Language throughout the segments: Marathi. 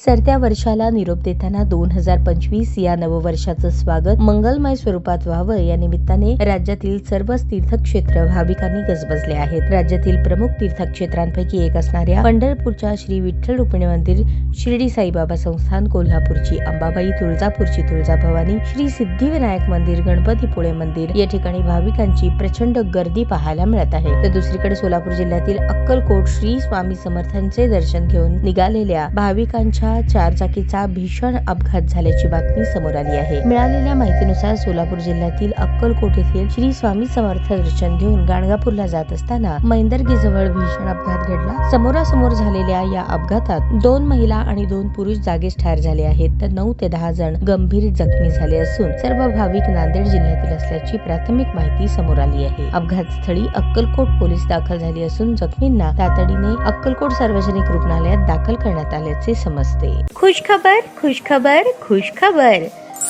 सरत्या वर्षाला निरोप देताना 2025 या नववर्षाचं स्वागत मंगलमय स्वरूपात व्हावं या निमित्ताने राज्यातील सर्वच तीर्थक्षेत्र भाविकांनी गजबजले आहेत। राज्यातील प्रमुख तीर्थक्षेत्रांपैकी एक असणाऱ्या पंढरपूरच्या श्री विठ्ठल रुक्मिणी मंदिर, शिर्डी साईबाबा संस्थान, कोल्हापूरची अंबाबाई, तुळजापूरची तुळजाभवानी, श्री सिद्धिविनायक मंदिर, गणपतीपुळे मंदिर या ठिकाणी भाविकांची प्रचंड गर्दी पाहायला मिळत आहे। तर दुसरीकडे सोलापूर जिल्ह्यातील अक्कलकोट श्री स्वामी समर्थांचे दर्शन घेऊन निघालेल्या भाविकांच्या चारचाकीचा भीषण अपघात झाल्याची बातमी समोर आली आहे। मिळालेल्या माहितीनुसार सोलापूर जिल्ह्यातील अक्कलकोट येथील श्री स्वामी समर्थ दर्शन घेऊन गाणगापूरला जात असताना मैंदर्गी जवळ भीषण अपघात घडला। समोरासमोर झालेल्या या अपघातात 2 महिला आणि 2 पुरुष जागीच ठार झाले आहेत, तर 9 ते 10 जण गंभीर जखमी झाले असून सर्व भाविक नांदेड जिल्ह्यातील असल्याची प्राथमिक माहिती समोर आली आहे। अपघातस्थळी अक्कलकोट पोलीस दाखल झाली असून जखमींना तातडीने अक्कलकोट सार्वजनिक रुग्णालयात दाखल करण्यात आल्याचे समजते। खुशखबर खुशखबर खुशखबर,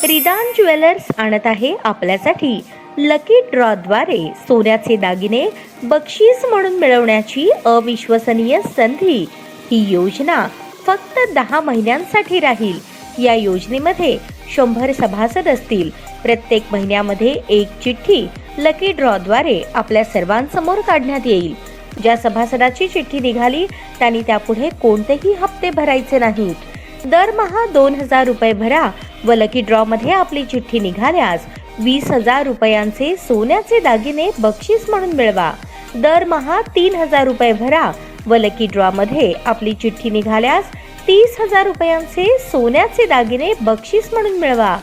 रिदान ज्वेलर्स आणत आहे आपल्यासाठी लकी ड्रॉ द्वारे सोन्याचे दागिने बक्षीस म्हणून मिळवण्याची अविश्वसनीय संधी। ही योजना फक्त 10 महिन्यांसाठी राहील। या योजनेमध्ये 100 सभासद असतील। प्रत्येक महिन्यामध्ये एक चिठ्ठी लकी ड्रॉ द्वारे आपल्या सर्वांसमोर काढण्यात येईल। ज्या सभासदाची चिठ्ठी निघाली त्यांनी त्यापुढे कोणतेही हप्ते भरायचे नाहीत। दरमहा 2000 रुपये भरा व लकी ड्रॉ मध्ये आपली चिठ्ठी निघाल्यास 20,000 रुपयांचे सोन्याचे दागिने बक्षीस म्हणून मिळवा। दरमहा 3000 रुपये भरा व लकी ड्रॉ मध्ये आपली चिठ्ठी निघाल्यास 30,000 रुपयांचे सोन्याचे दागिने बक्षीस म्हणून मिळवा।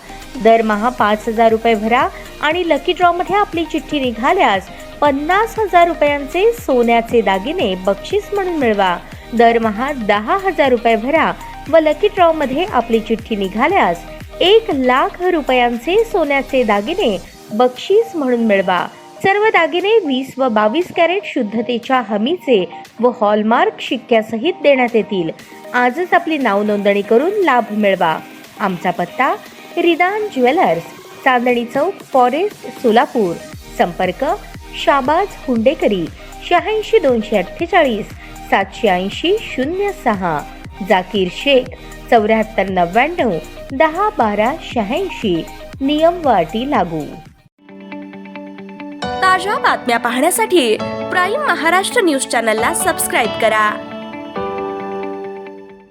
दरमहा 5,000 रुपये भरा आणि लकी ड्रॉ मध्ये आपली चिठ्ठी निघाल्यास 50,000 रुपयांचे सोन्याचे दागिने बक्षीस म्हणून मिळवा। दरमहा 10,000 रुपये भरा व लकी ड्रॉ मध्ये आपली चिठ्ठी निघाल्यास 1,00,000 रुपयांचे सोन्याचे दागिने बक्षीस म्हणून मिळवा। सर्व दागिने 20 व 22 कॅरेट शुद्धतेच्या हमीचे व हॉलमार्क शिक्क्यासहित देण्यात येतील। आजच आपली नाव नोंदणी करून लाभ मिळवा। आमचा पत्ता रिदान ज्वेलर्स, चांदणी चौक, फॉरेस्ट, सोलापूर। संपर्क शाबाज हुंडेकरी 86 248 780 06, जाकीर शेख 74 99 10 12 86। नियम व अटी लागू। ताज्या बातम्या पाहण्यासाठी प्राईम महाराष्ट्र न्यूज चॅनलला सबस्क्राईब करा।